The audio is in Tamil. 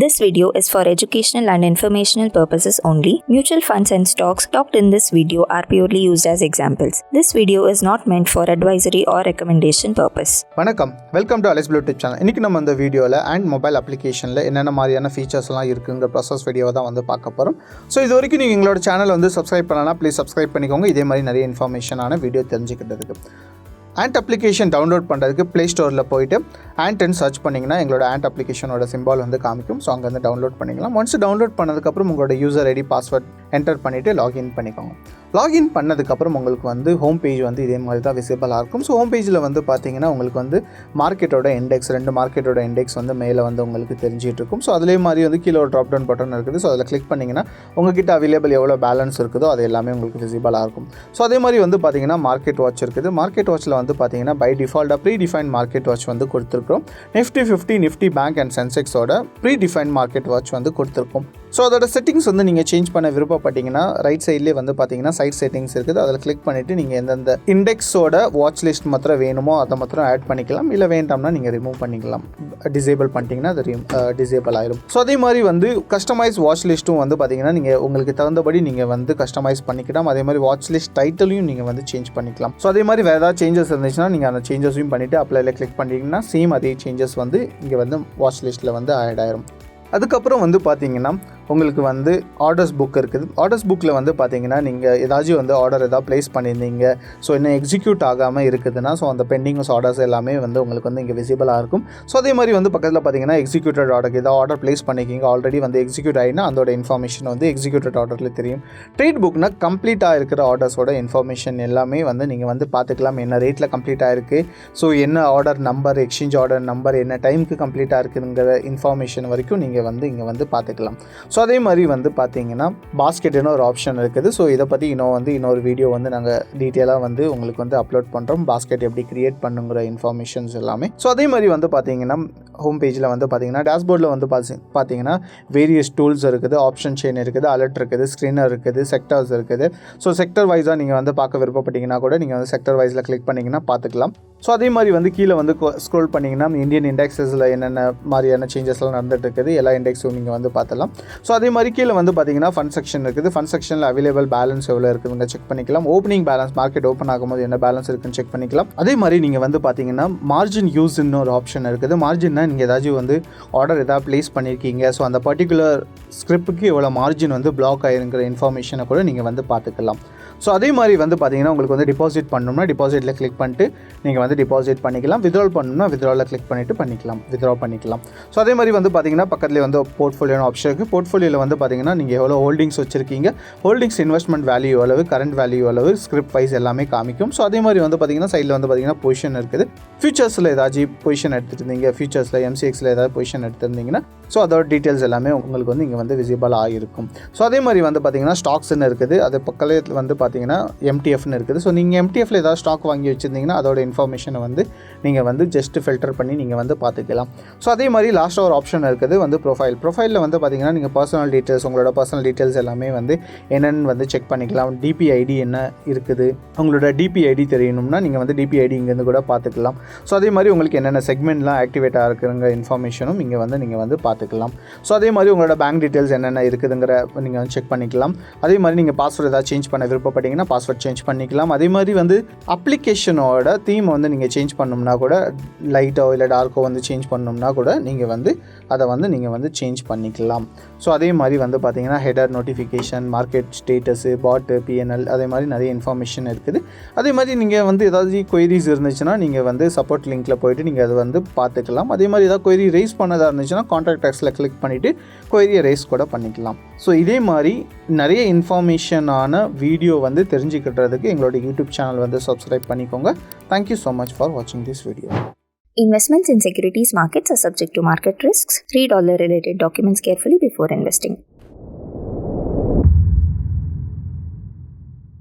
This video is for educational and informational purposes only. Mutual funds and stocks talked in this video are purely used as examples. This video is not meant for advisory or recommendation purpose. வணக்கம், welcome to aliceblue tip channel. இன்னைக்கு நம்ம இந்த வீடியோவில் அண்ட் மொபைல் அப்ளிகேஷனில் என்னென்ன மாதிரியான ஃபீச்சர்ஸ்லாம் இருக்குங்கிற ப்ராசஸ் வீடியோ தான் வந்து பார்க்க போகிறோம். ஸோ இது வரைக்கும் நீங்கள் எங்களோட சேனல் வந்து சப்ஸ்கிரைப் பண்ணலாம், ப்ளீஸ் சப்ஸ்கிரைப் பண்ணிக்கோங்க. இதே மாதிரி நிறைய இன்ஃபர்மேஷனான வீடியோ தெரிஞ்சுக்கிட்டதுக்கு. ஆண்ட் அப்ளிகேஷன் டவுன்லோட் பண்ணுறதுக்கு ப்ளே ஸ்டோரில் போய்ட்டு ஆண்ட்னு சர்ச் பண்ணிங்கன்னா எங்களோட ஆண்ட் அப்ளிகேஷனோட சிம்பால் வந்து காமிக்கும். ஸோ அங்கே வந்து டவுன்லோட் பண்ணிக்கலாம். ஒன்ஸ் டவுன்லோட் பண்ணதுக்கப்புறம் உங்களோட யூசர் ஐடி பாஸ்வேர்ட் என்டர் பண்ணிவிட்டு லாகின் பண்ணிக்கோங்க. லாகின் பண்ணதுக்கப்புறம் உங்களுக்கு வந்து ஹோம் பேஜ் வந்து இதே மாதிரி தான் விசிபிளாக இருக்கும். ஸோ ஹோம் பேஜில் வந்து பார்த்தீங்கன்னா உங்களுக்கு வந்து மார்க்கெட்டோட இண்டெக்ஸ், 2 மார்க்கெட்டோட இண்டெக்ஸ் வந்து மேலே வந்து உங்களுக்கு தெரிஞ்சிட்டு இருக்கும். ஸோ அதே மாதிரி வந்து கீழே ஒரு ட்ராப் டவுன் பட்டன் இருக்குது. ஸோ அதில் கிளிக் பண்ணிங்கன்னா உங்ககிட்ட அவைலபிள் எவ்வளோ பேலன்ஸ் இருக்குதோ அது எல்லாமே உங்களுக்கு விசிபிளாக இருக்கும். ஸோ அதே மாதிரி வந்து பார்த்தீங்கன்னா மார்க்கெட் வாட்ச் இருக்குது. மார்க்கெட் வாட்சில் வந்து பார்த்தீங்கன்னா பை டிஃபால்ட்டாக ப்ரீ டிஃபைன் மார்க்கெட் வாட்ச் வந்து கொடுத்துருக்கோம். நிஃப்டி 50, நிஃப்டி பேங்க் அண்ட் சென்செக்ஸோட ப்ரீ டிஃபைன் மார்க்கெட் வாட்ச் வந்து கொடுத்துருக்கோம். ஸோ அதோட செட்டிங்ஸ் வந்து நீங்கள் சேஞ்ச் பண்ண விருப்பப்பட்டீங்கன்னா ரைட் சைட்லேயே வந்து பார்த்தீங்கன்னா சைட் செட்டிங்ஸ் இருக்குது. அதில் கிளிக் பண்ணிவிட்டு நீங்கள் எந்தெந்த இண்டெக்ஸோட வாட்ச் லிஸ்ட் மாத்திரம் வேணுமோ அதை மாத்திரம் ஆட் பண்ணிக்கலாம். இல்லை வேண்டாம்னா நீங்கள் ரிமூவ் பண்ணிக்கலாம். டிசேபிள் பண்ணிட்டீங்கன்னா அது டிசேபிள் ஆயிடும். ஸோ அதே மாதிரி வந்து கஸ்டமைஸ் வாட்ச் லிஸ்ட்டும் வந்து பார்த்தீங்கன்னா நீங்கள் உங்களுக்கு தகுந்தபடி நீங்கள் வந்து கஸ்டமைஸ் பண்ணிக்கலாம். அதே மாதிரி வாட்ச் லிஸ்ட் டைட்டிலையும் நீங்கள் வந்து சேஞ்ச் பண்ணிக்கலாம். ஸோ அதே மாதிரி வேறு ஏதாவது சேஞ்சஸ் இருந்துச்சுன்னா நீங்கள் அந்த சேஞ்சஸையும் பண்ணிவிட்டு அப்ளைல கிளிக் பண்ணிட்டீங்கன்னா சேம் அதே சேஞ்சஸ் வந்து இங்கே வந்து வாட்ச் லிஸ்ட்டில் வந்து ஆட் ஆயிரும். அதுக்கப்புறம் வந்து பார்த்தீங்கன்னா உங்களுக்கு வந்து ஆர்டர்ஸ் புக் இருக்குது. ஆர்டர்ஸ் புக்கில் வந்து பார்த்தீங்கன்னா நீங்கள் ஏதாச்சும் வந்து ஆர்டர் ஏதாவது ப்ளேஸ் பண்ணியிருந்தீங்க, ஸோ இன்னும் எக்ஸிக்யூட் ஆகாமல் இருக்குதுன்னா ஸோ அந்த பெண்டிங்ஸ் ஆர்டர்ஸ் எல்லாமே வந்து உங்களுக்கு வந்து இங்கே விசிபிளாக இருக்கும். ஸோ அதே மாதிரி வந்து பக்கத்தில் பார்த்தீங்கன்னா எக்ஸிக்யூட்டட் ஆர்டர் ஏதாவது ஆர்டர் ப்ளேஸ் பண்ணிக்கிங்க ஆல்ரெடி வந்து எக்ஸிக்யூட் ஆகினா அதோட இன்ஃபர்மேஷன் வந்து எக்ஸிக்யூட்டட் ஆர்டரில் தெரியும். ட்ரேட் புக்னா கம்ப்ளீட்டாக இருக்கிற ஆர்டர்ஸோட இன்ஃபர்மேஷன் எல்லாமே வந்து நீங்கள் வந்து பார்த்துக்கலாம். என்ன ரேட்டில் கம்ப்ளீட் ஆகிருக்கு, ஸோ என்ன order number, exchange order number, என்ன டைமுக்கு கம்ப்ளீட்டாக இருக்குங்கிற இன்ஃபர்மேஷன் வரைக்கும் நீங்கள் வந்து இங்கே வந்து பார்த்துக்கலாம். ஸோ அதே மாதிரி வந்து பார்த்தீங்கன்னா பாஸ்கெட்னு ஒரு ஆப்ஷன் இருக்குது. ஸோ இதை பற்றி இன்னொரு வீடியோ வந்து நாங்கள் டீட்டெயிலாக வந்து உங்களுக்கு வந்து அப்லோட் பண்ணுறோம். பாஸ்கெட் எப்படி கிரியேட் பண்ணுங்கிற இன்ஃபர்மேஷன்ஸ் எல்லாமே. ஸோ அதே மாதிரி வந்து பார்த்தீங்கன்னா ஹோம் பேஜில் வந்து பார்த்தீங்கன்னா டேஷ்போர்டில் வந்து பார்த்தீங்கன்னா வேரியஸ் டூல்ஸ் இருக்குது, ஆப்ஷன் செயின் இருக்குது, அலர்ட் இருக்குது, ஸ்க்ரீனர் இருக்குது, செக்டர்ஸ் இருக்குது. ஸோ செக்டர் வைஸாக நீங்கள் வந்து பார்க்க விருப்பப்பட்டீங்கன்னா கூட நீங்கள் வந்து செக்டர் வைஸில் கிளிக் பண்ணிங்கன்னா பார்த்துக்கலாம். ஸோ அதே மாதிரி வந்து கீழே வந்து ஸ்க்ரோல் பண்ணிங்கன்னா இந்தியன் இண்டெக்ஸஸில் என்னென்ன மாதிரியான சேஞ்சஸ்லாம் நடந்துட்டு இருக்குது எல்லா இண்டெக்ஸும் நீங்கள் வந்து பார்த்தலாம். ஸோ அதே மாதிரி கீழே வந்து பார்த்தீங்கன்னா ஃபண்ட் செக்ஷன் இருக்குது. ஃபண்ட் செக்ஷனில் அவைலபிள் பேலன்ஸ் எவ்வளோ இருக்குதுங்க செக் பண்ணிக்கலாம். ஓப்பனிங் பேலன்ஸ், மார்க்கெட் ஓப்பன் ஆகும்போது என்ன பேலன்ஸ் இருக்குன்னு செக் பண்ணிக்கலாம். அதே மாதிரி நீங்கள் வந்து பார்த்தீங்கன்னா மார்ஜின் யூஸ்ன்னு ஒரு ஆப்ஷன் இருக்குது. மார்ஜின்னா நீங்கள் ஏதாச்சும் வந்து ஆர்டர் ஏதாவது ப்ளேஸ் பண்ணியிருக்கீங்க, ஸோ அந்த பர்டிகுலர் ஸ்கிரிப்டுக்கு எவ்வளோ மார்ஜின் வந்து பிளாக் ஆகிருங்கிற இன்ஃபர்மேஷனை கூட நீங்கள் வந்து பார்த்துக்கலாம். ஸோ அதே மாதிரி வந்து பார்த்தீங்கன்னா உங்களுக்கு வந்து டிபாசிட் பண்ணணும்னா டிபாசிட்டில் கிளிக் பண்ணிட்டு நீங்கள் வந்து டிபாசிட் பண்ணிக்கலாம். வித்ட்ரால் பண்ணணும்னா வித்ட்ராவில் கிளிக் பண்ணிவிட்டு வித்ட்ரா பண்ணிக்கலாம். ஸோ அதே மாதிரி வந்து பார்த்தீங்கன்னா பக்கத்துலேயே வந்து போர்ட்ஃபோலியோன்னு ஆப்ஷன் இருக்குது. போர்ட்ஃபோலியோவில் வந்து பார்த்தீங்கன்னா நீங்கள் எவ்வளோ ஹோல்டிங்ஸ் வச்சுருக்கீங்க, ஹோல்டிங்ஸ் இன்வெஸ்ட்மெண்ட் வேல்யூ எவ்வளவு, கரண்ட் வேல்யூ எவ்வளவு, ஸ்கிரிப்ட் வைஸ் எல்லாமே காமிக்கும். ஸோ அதே மாதிரி வந்து பார்த்தீங்கன்னா சைடில் வந்து பார்த்தீங்கன்னா பொசிஷன் இருக்குது. ஃபியூச்சர்ஸில் ஏதாச்சும் பொசிஷன் எடுத்துருந்தீங்க, ஃபியூச்சர்ஸில் MCXல ஏதாவது பொசிஷன் எடுத்திருந்தீங்கன்னா ஸோ அதோட டீட்டெயில்ஸ் எல்லாமே உங்களுக்கு வந்து இங்கே வந்து விசிபிள் ஆகிருக்கும். ஸோ அதே மாதிரி வந்து பார்த்தீங்கன்னா ஸ்டாக்ஸ்ன்னு இருக்குது. அது பக்கத்தில் வந்து பார்த்தீங்கன்னா MTFன்னு இருக்குது. ஸோ நீங்கள் MTFல ஏதாவது ஸ்டாக் வாங்கி வச்சுருந்தீங்கன்னா அதோட இன்ஃபர்மேஷனை வந்து நீங்கள் வந்து ஜஸ்ட் ஃபில்டர் பண்ணி நீங்கள் வந்து பார்த்துக்கலாம். ஸோ அதே மாதிரி லாஸ்ட்டாக ஒரு ஆப்ஷன் இருக்குது வந்து ப்ரொஃபைலில் வந்து பார்த்தீங்கன்னா நீங்கள் பர்சனல் டீட்டெயில்ஸ், உங்களோட பர்சனல் டீட்டெயில்ஸ் எல்லாமே வந்து என்னென்னு வந்து செக் பண்ணிக்கலாம். DPID என்ன இருக்குது, உங்களோட DPID தெரியணும்னா நீங்கள் வந்து DPID இங்கேருந்து கூட பார்த்துக்கலாம். ஸோ அதே மாதிரி உங்களுக்கு என்னென்ன செக்மெண்ட்லாம் ஆக்டிவேட் ஆகிருக்குங்கிற இன்ஃபர்மேஷனும் இங்கே வந்து நீங்கள் வந்து பார்த்துக்கலாம். ஸோ அதே மாதிரி உங்களோட பேங்க் டீட்டெயில்ஸ் என்னென்ன இருக்குதுங்கிற நீங்கள் வந்து செக் பண்ணிக்கலாம். அதே மாதிரி நீங்கள் பாஸ்வேர்டு ஏதாவது சேஞ்ச் பண்ண விருப்பப்பட்டீங்கன்னா பாஸ்வேர்ட் சேஞ்ச் பண்ணிக்கலாம். அதே மாதிரி வந்து அப்ளிகேஷனோட தீம் வந்து நீங்கள் சேஞ்ச் பண்ணணும்னா கூட லைட்டோ இல்லை டார்க்கோ வந்து சேஞ்ச் பண்ணணும்னா கூட நீங்கள் வந்து அதை வந்து நீங்கள் வந்து சேஞ்ச் பண்ணிக்கலாம். ஸோ அதே மாதிரி வந்து பார்த்தீங்கன்னா ஹெடர், நோட்டிஃபிகேஷன், மார்க்கெட் ஸ்டேட்டஸு, பாட்டு, PNL அதே மாதிரி நிறைய இன்ஃபர்மேஷன் இருக்குது. அதே மாதிரி நீங்கள் வந்து ஏதாவது கொயரிஸ் இருந்துச்சுன்னா நீங்கள் வந்து சப்போர்ட் லிங்க்கில் போய்ட்டு நீங்கள் அதை வந்து பார்த்துக்கலாம். அதே மாதிரி ஏதாவது கொயரி ரைஸ் பண்ணதாக இருந்துச்சுன்னா கான்டாக்ட் அஸில் கிளிக் பண்ணிவிட்டு கொயரியை ரைஸ் கூட பண்ணிக்கலாம். ஸோ இதே மாதிரி நிறைய இன்ஃபர்மேஷனான வீடியோ வந்து தெரிஞ்சுக்கிட்டதுக்கு எங்களோட யூடியூப் சேனல் வந்து சப்ஸ்கிரைப் பண்ணிக்கோங்க. தேங்க்யூ ஸோ மச் ஃபார் வாட்சிங் this video. Investments in securities markets are subject to market risks. Read all the related documents carefully before investing.